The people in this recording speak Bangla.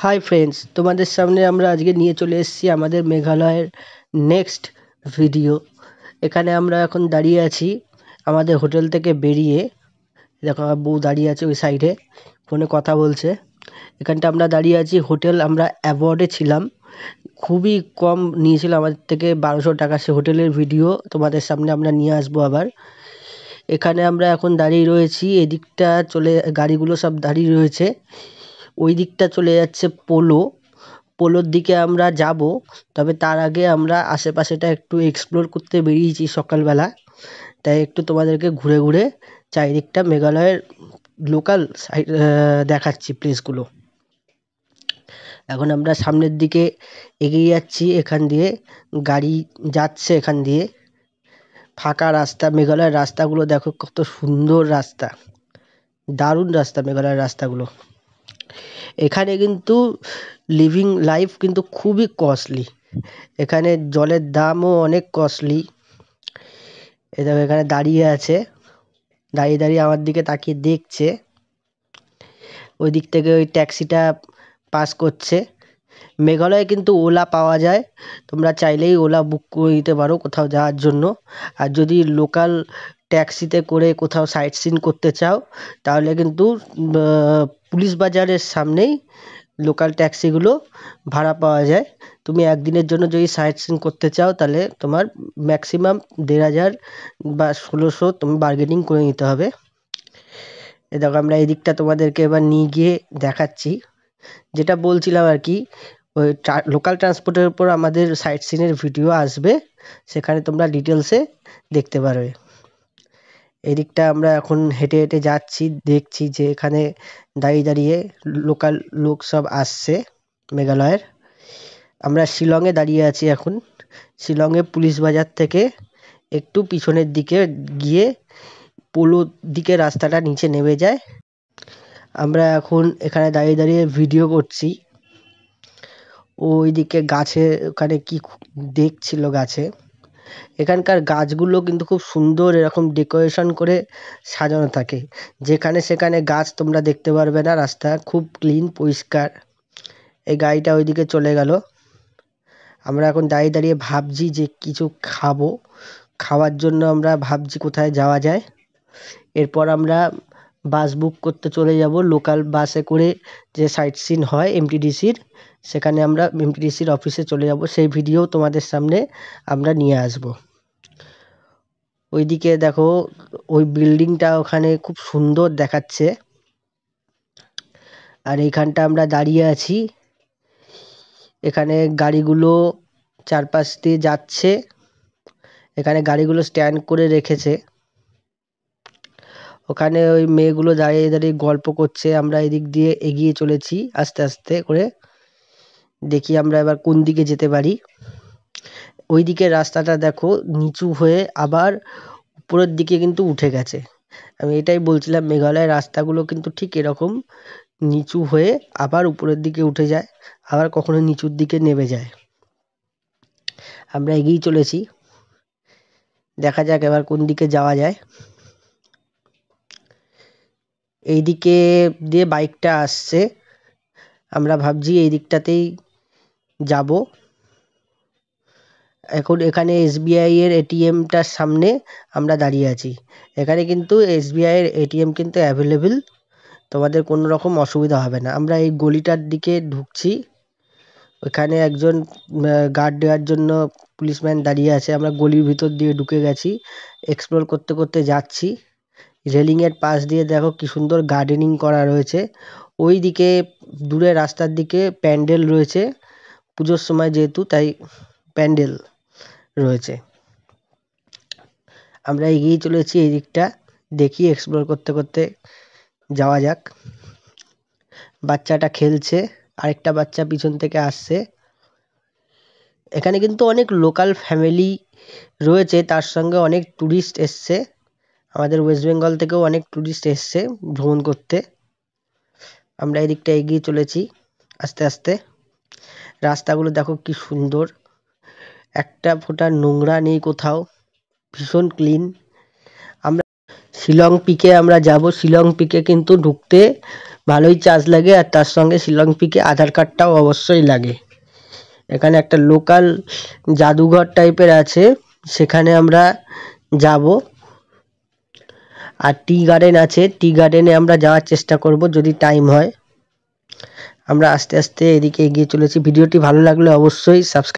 হাই ফ্রেন্ডস, তোমাদের সামনে আমরা আজকে নিয়ে চলে এসেছি আমাদের মেঘালয়ের নেক্সট ভিডিও। এখানে আমরা এখন দাঁড়িয়ে আছি আমাদের হোটেল থেকে বেরিয়ে। দেখো আমার বউ দাঁড়িয়ে আছে ওই সাইডে, ফোনে কথা বলছে। এখানটা আমরা দাঁড়িয়ে আছি, হোটেল আমরা অ্যাওয়ার্ডে ছিলাম, খুবই কম নিয়েছিল আমাদের থেকে, 1200 টাকা। সে হোটেলের ভিডিও তোমাদের সামনে আমরা নিয়ে আসবো আবার। এখানে আমরা এখন দাঁড়িয়ে রয়েছি, এদিকটা চলে গাড়িগুলো সব দাঁড়িয়ে রয়েছে, ওই দিকটা চলে যাচ্ছে পোলোর দিকে আমরা যাব। তবে তার আগে আমরা আশেপাশেটা একটু এক্সপ্লোর করতে বেরিয়েছি সকালবেলা, তাই একটু তোমাদেরকে ঘুরে ঘুরে চারিদিকটা মেঘালয়ের লোকাল সাইড দেখাচ্ছি প্লেসগুলো। এখন আমরা সামনের দিকে এগিয়ে যাচ্ছি, এখান দিয়ে গাড়ি যাচ্ছে, এখান দিয়ে ফাঁকা রাস্তা। মেঘালয়ের রাস্তাগুলো দেখো কত সুন্দর রাস্তা, দারুণ রাস্তা মেঘালয়ের রাস্তাগুলো। এখানে কিন্তু লিভিং লাইফ কিন্তু খুবই কস্টলি, এখানে জলের দামও অনেক কস্টলি। এ দেখো এখানে দাঁড়িয়ে আছে, দাঁড়িয়ে দাঁড়িয়ে আমার দিকে তাকিয়ে দেখছে। ওই দিক থেকে ওই ট্যাক্সিটা পাস করছে। মেঘালয়ে কিন্তু ওলা পাওয়া যায়, তোমরা চাইলেই ওলা বুক করে নিতে পারো কোথাও যাওয়ার জন্য। আর যদি লোকাল ট্যাক্সিতে করে কোথাও সাইট সিন করতে চাও, তাহলে কিন্তু পুলিশ বাজারের সামনেই লোকাল ট্যাক্সিগুলো ভাড়া পাওয়া যায়। তুমি একদিনের জন্য যদি সাইট সিন করতে চাও, তাহলে তোমার ম্যাক্সিমাম 1500 বা 1600 তুমি বার্গেনিং করে নিতে হবে। এ দেখো আমরা এই দিকটা তোমাদেরকে এবার নিয়ে গিয়ে দেখাচ্ছি, যেটা বলছিলাম আর কি। ওই লোকাল ট্রান্সপোর্টের উপর আমাদের সাইট সিনের ভিডিও আসবে, সেখানে তোমরা ডিটেলসে দেখতে পারবে। এদিকটা আমরা এখন হেঁটে হেঁটে যাচ্ছি, দেখছি যে এখানে দাঁড়িয়ে দাঁড়িয়ে লোকাল লোক সব আসছে মেঘালয়ের। আমরা শিলংয়ে দাঁড়িয়ে আছি এখন। শিলংয়ে পুলিশ বাজার থেকে একটু পিছনের দিকে গিয়ে পোলোর দিকে রাস্তাটা নিচে নেমে যায়। আমরা এখন এখানে দাঁড়িয়ে দাঁড়িয়ে ভিডিও করছি। ওইদিকে গাছে ওখানে কি দেখছিল গাছে। এখানকার গাছগুলো কিন্তু খুব সুন্দর, এরকম ডেকোরেশন করে সাজানো থাকে, যেখানে সেখানে গাছ তোমরা দেখতে পারবে না। রাস্তা খুব ক্লিন পরিষ্কার। এই গাড়িটা ওইদিকে চলে গেল। আমরা এখন দাঁড়িয়ে দাঁড়িয়ে ভাবছি যে কিছু খাবো, খাওয়ার জন্য আমরা ভাবছি কোথায় যাওয়া যায়। এরপর আমরা বাস বুক করতে চলে যাব, লোকাল বাসে করে যে সাইট সিন হয় এমটিডিসির, সেখানে আমরা এমটিডিসির অফিসে চলে যাব। সেই ভিডিও তোমাদের সামনে আমরা নিয়ে আসব। ওইদিকে দেখো ওই বিল্ডিংটা ওখানে খুব সুন্দর দেখাচ্ছে। আর এইখানটা আমরা দাঁড়িয়ে আছি, এখানে গাড়িগুলো চারপাশ দিয়ে যাচ্ছে, এখানে গাড়িগুলো স্ট্যান্ড করে রেখেছে। ওখানে ওই মেয়েগুলো দাঁড়িয়ে দাঁড়িয়ে গল্প করছে। আমরা এদিক দিয়ে এগিয়ে চলেছি আস্তে আস্তে করে, দেখি আমরা এবার কোন দিকে যেতে পারি। ওই দিকের রাস্তাটা দেখো নিচু হয়ে আবার উপরের দিকে কিন্তু উঠে গেছে। আমি এটাই বলছিলাম, মেঘালয়ের রাস্তাগুলো কিন্তু ঠিক এরকম নিচু হয়ে আবার উপরের দিকে উঠে যায়, আবার কখনো নিচুর দিকে নেমে যায়। আমরা এগিয়ে চলেছি, দেখা যাক এবার কোন দিকে যাওয়া যায়। এই দিকে দিয়ে বাইকটা আসছে, আমরা ভাবছি এই দিকটাতেই যাব। এখন এখানে এসবিআই এর এটিএমটার সামনে আমরা দাঁড়িয়ে আছি। এখানে কিন্তু এসবিআই এর এটিএম কিন্তু অ্যাভেলেবেল, তোমাদের কোনো রকম অসুবিধা হবে না। আমরা এই গলিটার দিকে ঢুকছি, ওখানে একজন গার্ড দেওয়ার জন্য পুলিশম্যান দাঁড়িয়ে আছে। আমরা গলির ভিতর দিয়ে ঢুকে গেছি, এক্সপ্লোর করতে করতে যাচ্ছি। রেলিংয়ের পাশ দিয়ে দেখো কি সুন্দর গার্ডেনিং করা রয়েছে। ওই দিকে দূরে রাস্তার দিকে প্যান্ডেল রয়েছে, পুজোর সময় যেহেতু তাই প্যান্ডেল রয়েছে। আমরা এগিয়ে চলেছি এই দিকটা, দেখি এক্সপ্লোর করতে করতে যাওয়া যাক। বাচ্চাটা খেলছে, আরেকটা বাচ্চা পিছন থেকে আসছে। এখানে কিন্তু অনেক লোকাল ফ্যামিলি রয়েছে, তার সঙ্গে অনেক ট্যুরিস্ট এসছে। আমাদের ওয়েস্ট বেঙ্গল থেকেও অনেক ট্যুরিস্ট এসছে ভ্রমণ করতে। আমরা এই দিকটা এগিয়ে চলেছি আস্তে আস্তে। রাস্তাগুলো দেখো কি সুন্দর, একটা ফোঁটা নোংরা নেই কোথাও, ভীষণ ক্লিন। আমরা শিলং পিকে আমরা যাব। শিলং পিকে কিন্তু ঢুকতে ভালোই চার্জ লাগে, আর তার সঙ্গে শিলং পিকে আধার কার্ডটাও অবশ্যই লাগে। এখানে একটা লোকাল জাদুঘর টাইপের আছে, সেখানে আমরা যাব। আর টি গার্ডেন আছে, টি গার্ডেনে আমরা যাওয়ার চেষ্টা করব যদি টাইম হয়। আমরা আস্তে আস্তে এদিকে এগিয়ে চলেছি। ভিডিওটি ভালো লাগলে অবশ্যই সাবস্ক্রাইব